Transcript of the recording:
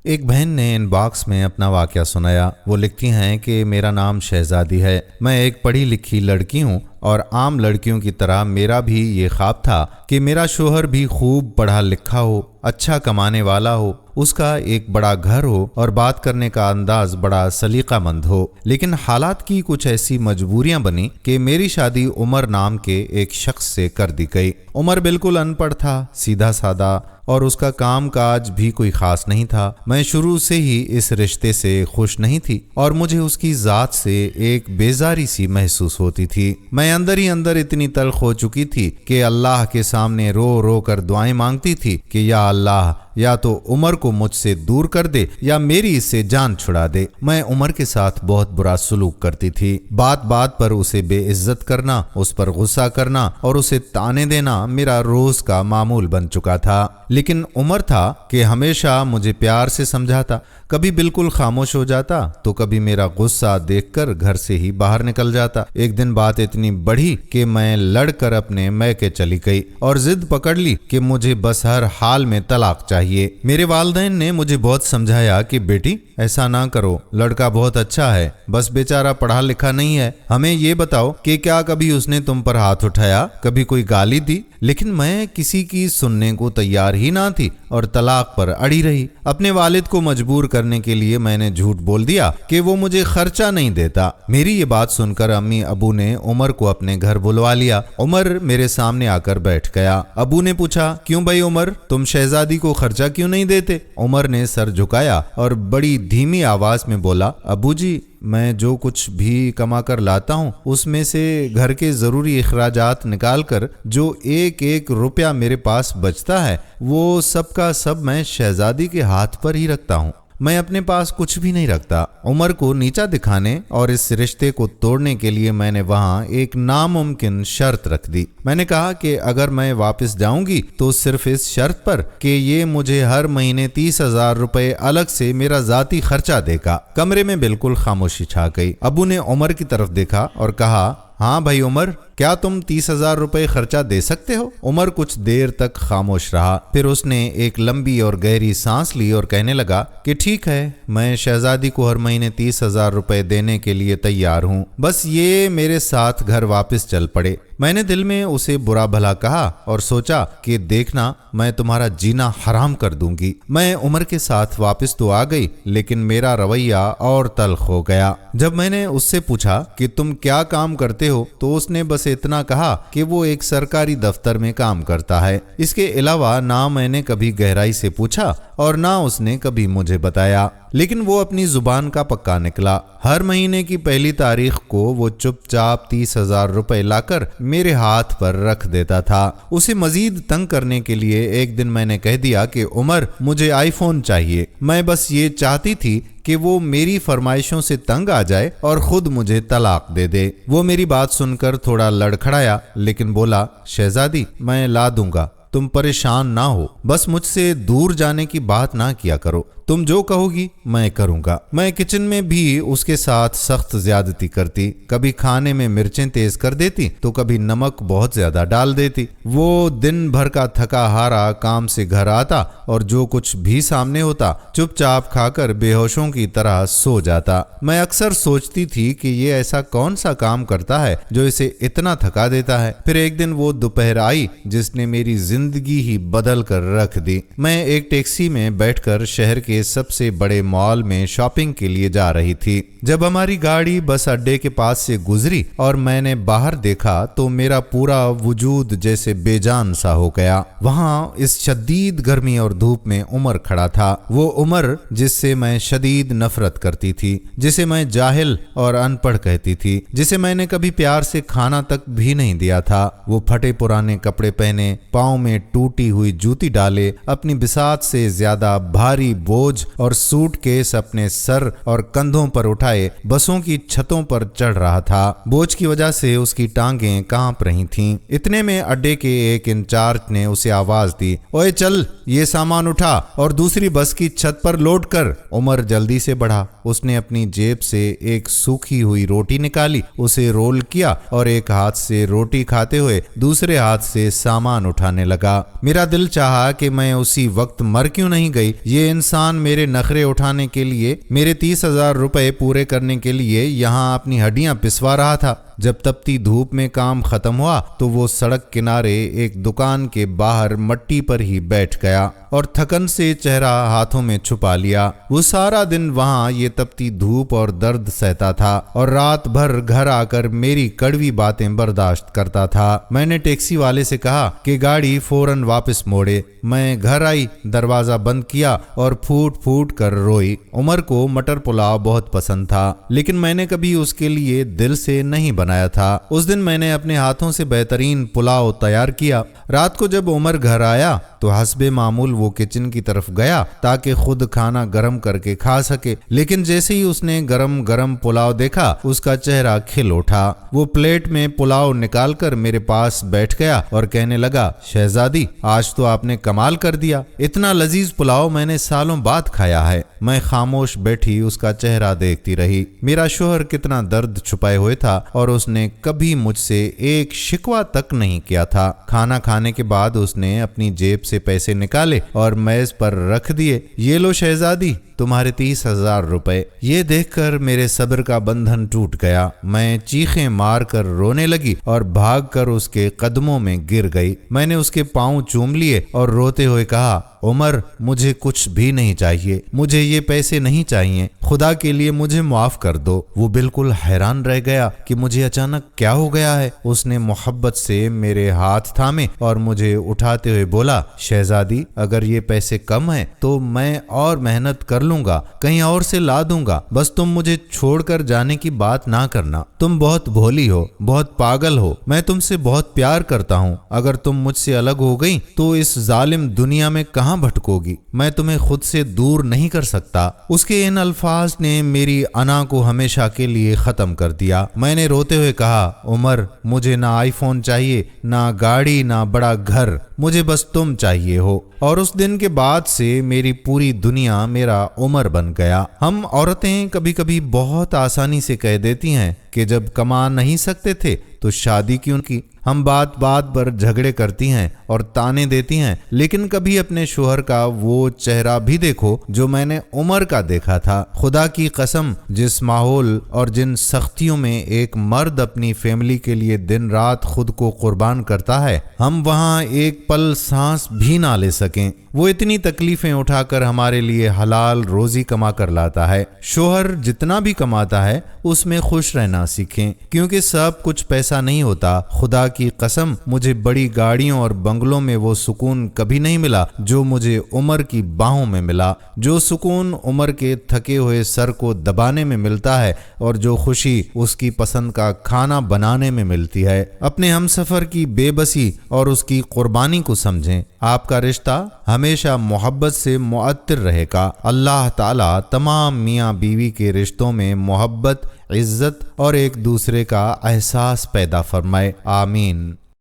ایک بہن نے ان باکس میں اپنا واقعہ سنایا۔ وہ لکھتی ہیں کہ میرا نام شہزادی ہے، میں ایک پڑھی لکھی لڑکی ہوں اور عام لڑکیوں کی طرح میرا بھی یہ خواب تھا کہ میرا شوہر بھی خوب پڑھا لکھا ہو، اچھا کمانے والا ہو، اس کا ایک بڑا گھر ہو اور بات کرنے کا انداز بڑا سلیقہ مند ہو۔ لیکن حالات کی کچھ ایسی مجبوریاں بنی کہ میری شادی عمر نام کے ایک شخص سے کر دی گئی۔ عمر بالکل ان پڑھ تھا، سیدھا سادہ، اور اس کا کام کاج بھی کوئی خاص نہیں تھا۔ میں شروع سے ہی اس رشتے سے خوش نہیں تھی اور مجھے اس کی ذات سے ایک بیزاری سی محسوس ہوتی تھی۔ میں اندر ہی اندر اتنی تلخ ہو چکی تھی کہ اللہ کے سامنے رو رو کر دعائیں مانگتی تھی کہ یا اللہ، یا تو عمر کو مجھ سے دور کر دے یا میری اس سے جان چھڑا دے۔ میں عمر کے ساتھ بہت برا سلوک کرتی تھی۔ بات بات پر اسے بے عزت کرنا، اس پر غصہ کرنا اور اسے تانے دینا میرا روز کا معمول بن چکا تھا۔ لیکن عمر تھا کہ ہمیشہ مجھے پیار سے سمجھاتا، کبھی بالکل خاموش ہو جاتا تو کبھی میرا غصہ دیکھ کر گھر سے ہی باہر نکل جاتا۔ ایک دن بات اتنی بڑھی کہ میں لڑ کر اپنے میکے چلی گئی اور ضد پکڑ لی کہ مجھے بس ہر حال میں طلاق چاہیے۔ میرے والدین نے مجھے بہت سمجھایا کہ بیٹی ایسا نہ کرو، لڑکا بہت اچھا ہے، بس بیچارہ پڑھا لکھا نہیں ہے۔ ہمیں یہ بتاؤ کہ کیا کبھی اس نے تم پر ہاتھ اٹھایا، کبھی کوئی گالی دی؟ لیکن میں کسی کی سننے کو تیار ہی نہ تھی اور طلاق پر اڑی رہی۔ اپنے والد کو مجبور کرنے کے لیے میں نے جھوٹ بول دیا کہ وہ مجھے خرچہ نہیں دیتا۔ میری یہ بات سن کر امی ابو نے عمر کو اپنے گھر بلوا لیا۔ عمر میرے سامنے آ کر بیٹھ گیا۔ ابو نے پوچھا، کیوں بھائی عمر، تم شہزادی کو خرچہ کیوں نہیں دیتے؟ عمر نے سر جھکایا اور بڑی دھیمی آواز میں بولا، ابو جی، میں جو کچھ بھی کما کر لاتا ہوں اس میں سے گھر کے ضروری اخراجات نکال کر جو ایک ایک روپیہ میرے پاس بچتا ہے وہ سب کا سب میں شہزادی کے ہاتھ پر ہی رکھتا ہوں، میں اپنے پاس کچھ بھی نہیں رکھتا۔ عمر کو نیچا دکھانے اور اس رشتے کو توڑنے کے لیے میں نے وہاں ایک ناممکن شرط رکھ دی۔ میں نے کہا کہ اگر میں واپس جاؤں گی تو صرف اس شرط پر کہ یہ مجھے ہر مہینے 30,000 روپے الگ سے میرا ذاتی خرچہ دے گا۔ کمرے میں بالکل خاموشی چھا گئی۔ ابو نے عمر کی طرف دیکھا اور کہا، ہاں بھائی عمر، کیا تم 30,000 روپے خرچہ دے سکتے ہو؟ عمر کچھ دیر تک خاموش رہا، پھر اس نے ایک لمبی اور گہری سانس لی اور کہنے لگا کہ ٹھیک ہے، میں شہزادی کو ہر مہینے 30,000 روپے دینے کے لیے تیار ہوں، بس یہ میرے ساتھ گھر واپس چل پڑے۔ میں نے دل میں اسے برا بھلا کہا اور سوچا کہ دیکھنا، میں تمہارا جینا حرام کر دوں گی۔ میں عمر کے ساتھ واپس تو آ گئی لیکن میرا رویہ اور تلخ ہو گیا۔ جب میں نے اس سے پوچھا کہ تم کیا کام کرتے ہو تو اس نے بس اتنا کہا کہ وہ ایک سرکاری دفتر میں کام کرتا ہے۔ اس کے علاوہ نہ میں نے کبھی گہرائی سے پوچھا اور نہ اس نے کبھی مجھے بتایا، لیکن وہ اپنی زبان کا پکا نکلا۔ ہر مہینے کی پہلی تاریخ کو وہ چپ چاپ 30,000 روپے لا کر میرے ہاتھ پر رکھ دیتا تھا۔ اسے مزید تنگ کرنے کے لیے ایک دن میں نے کہہ دیا کہ عمر، مجھے آئی فون چاہیے۔ میں بس یہ چاہتی تھی کہ وہ میری فرمائشوں سے تنگ آ جائے اور خود مجھے طلاق دے دے۔ وہ میری بات سن کر تھوڑا لڑکھڑایا لیکن بولا، شہزادی، میں لا دوں گا، تم پریشان نہ ہو، بس مجھ سے دور جانے کی بات نہ کیا کرو، تم جو کہو گی میں کروں گا۔ میں کچن میں بھی اس کے ساتھ سخت زیادتی کرتی، کبھی کھانے میں مرچیں تیز کر دیتی تو کبھی نمک بہت زیادہ ڈال دیتی۔ وہ دن بھر کا تھکا ہارا کام سے گھر آتا اور جو کچھ بھی سامنے ہوتا چپ چاپ کھا کر بے ہوشوں کی طرح سو جاتا۔ میں اکثر سوچتی تھی کہ یہ ایسا کون سا کام کرتا ہے جو اسے اتنا تھکا دیتا ہے۔ پھر ایک دن وہ دوپہر آئی جس نے میری زندگی ہی بدل کر رکھ دی۔ میں ایک ٹیکسی میں بیٹھ کر شہر کے سب سے بڑے مال میں شاپنگ کے لیے جا رہی تھی۔ جب ہماری گاڑی بس اڈے کے پاس سے گزری اور میں نے باہر دیکھا تو میرا پورا وجود جیسے بے جان سا ہو گیا۔ وہاں اس شدید گرمی اور دھوپ میں عمر کھڑا تھا، وہ عمر جس سے میں شدید نفرت کرتی تھی، جسے میں جاہل اور ان پڑھ کہتی تھی، جسے میں نے کبھی پیار سے کھانا تک بھی نہیں دیا تھا۔ وہ پھٹے پرانے کپڑے پہنے، پاؤں میں ٹوٹی ہوئی جوتی ڈالے، اپنی بساط سے زیادہ بھاری بوجھ اور سوٹ کیس اپنے سر اور کندھوں پر اٹھائے بسوں کی چھتوں پر چڑھ رہا تھا۔ بوجھ کی وجہ سے اس کی ٹانگیں کانپ رہی تھیں۔ اتنے میں اڈے کے ایک انچارج نے اسے آواز دی، اوئے چل، یہ سامان اٹھا اور دوسری بس کی چھت پر لوڈ کر۔ عمر جلدی سے بڑھا، اس نے اپنی جیب سے ایک سوکھی ہوئی روٹی نکالی، اسے رول کیا اور ایک ہاتھ سے روٹی کھاتے ہوئے دوسرے ہاتھ سے سامان اٹھانے لگا۔ لگا۔ میرا دل چاہا کہ میں اسی وقت مر کیوں نہیں گئی۔ یہ انسان میرے نخرے اٹھانے کے لیے، میرے 30,000 روپے پورے کرنے کے لیے یہاں اپنی ہڈیاں پسوا رہا تھا۔ جب تپتی دھوپ میں کام ختم ہوا تو وہ سڑک کنارے ایک دکان کے باہر مٹی پر ہی بیٹھ گیا اور تھکن سے چہرہ ہاتھوں میں چھپا لیا۔ وہ سارا دن وہاں یہ تپتی دھوپ اور درد سہتا تھا اور رات بھر گھر آ کر میری کڑوی باتیں برداشت کرتا تھا۔ میں نے ٹیکسی والے سے کہا کہ گاڑی فوراً واپس موڑے۔ میں گھر آئی، دروازہ بند کیا اور پھوٹ پھوٹ کر روئی۔ عمر کو مٹر پلاؤ بہت پسند تھا، لیکن میں نے کبھی اس کے لیے دل سے نہیں بنایا تھا۔ اس دن میں نے اپنے ہاتھوں سے بہترین پلاؤ تیار کیا۔ رات کو جب عمر گھر آیا تو حسب معمول وہ کچن کی طرف گیا تاکہ خود کھانا گرم کر کے کھا سکے، لیکن جیسے ہی اس نے گرم گرم پلاؤ دیکھا اس کا چہرہ کھل اٹھا۔ وہ پلیٹ میں پلاؤ نکال کر میرے پاس بیٹھ گیا اور کہنے لگا، شہزادی آج تو آپ نے کمال کر دیا، اتنا لذیذ پلاؤ میں نے سالوں بعد کھایا ہے۔ میں خاموش بیٹھی اس کا چہرہ دیکھتی رہی۔ میرا شوہر کتنا درد چھپائے ہوئے تھا اور اس نے کبھی مجھ سے ایک شکوہ تک نہیں کیا تھا۔ کھانا کھانے کے بعد اس نے اپنی جیب سے پیسے نکالے اور میز پر رکھ دیے۔ یہ لو شہزادی، تمہارے 30,000 روپے۔ یہ دیکھ کر میرے صبر کا بندھن ٹوٹ گیا۔ میں چیخیں مار کر رونے لگی اور بھاگ کر اس کے قدموں میں گر گئی۔ میں نے اس کے پاؤں چوم لیے اور روتے ہوئے کہا، عمر مجھے کچھ بھی نہیں چاہیے، مجھے یہ پیسے نہیں چاہیے، خدا کے لیے مجھے معاف کر دو۔ وہ بالکل حیران رہ گیا کہ مجھے اچانک کیا ہو گیا ہے۔ اس نے محبت سے میرے ہاتھ تھامے اور مجھے اٹھاتے ہوئے بولا، شہزادی اگر یہ پیسے کم ہیں تو میں اور محنت کر لوں گا، کہیں اور سے لا دوں گا، بس تم مجھے چھوڑ کر جانے کی بات نہ کرنا۔ تم بہت بھولی ہو، بہت پاگل ہو، میں تم سے بہت پیار کرتا ہوں، اگر تم مجھ سے الگ ہو گئی تو اس ظالم دنیا میں کہاں بھٹکو گی؟ میں تمہیں خود سے دور نہیں کر سکتا۔ اس کے ان الفاظ نے میری انا کو ہمیشہ کے لیے ختم کر دیا۔ میں نے روتے ہوئے کہا، عمر مجھے نہ آئی فون چاہیے، نہ گاڑی، نہ بڑا گھر، مجھے بس تم چاہیے ہو۔ اور اس دن کے بعد سے میری پوری دنیا میرا عمر بن گیا۔ ہم عورتیں کبھی کبھی بہت آسانی سے کہہ دیتی ہیں کہ جب کما نہیں سکتے تھے تو شادی کیوں کی۔ ہم بات بات پر جھگڑے کرتی ہیں اور تانے دیتی ہیں، لیکن کبھی اپنے شوہر کا وہ چہرہ بھی دیکھو جو میں نے عمر کا دیکھا تھا۔ خدا کی قسم، جس ماحول اور جن سختیوں میں ایک مرد اپنی فیملی کے لیے دن رات خود کو قربان کرتا ہے، ہم وہاں ایک پل سانس بھی نہ لے سکیں۔ وہ اتنی تکلیفیں اٹھا کر ہمارے لیے حلال روزی کما کر لاتا ہے۔ شوہر جتنا بھی کماتا ہے اس میں خوش رہنا سیکھیں، کیونکہ سب کچھ پیسہ نہیں ہوتا۔ خدا کی قسم، مجھے بڑی گاڑیوں اور بنگلوں میں وہ سکون کبھی نہیں ملا جو مجھے عمر کی باہوں میں ملا، جو سکون عمر کے تھکے ہوئے سر کو دبانے میں ملتا ہے اور جو خوشی اس کی پسند کا کھانا بنانے میں ملتی ہے۔ اپنے ہمسفر کی بے بسی اور اس کی قربانی کو سمجھیں۔ آپ کا رشتہ ہمیشہ محبت سے معطر رہے گا۔ اللہ تعالیٰ تمام میاں بیوی کے رشتوں میں محبت، عزت اور ایک دوسرے کا احساس پیدا فرمائے۔ آمین۔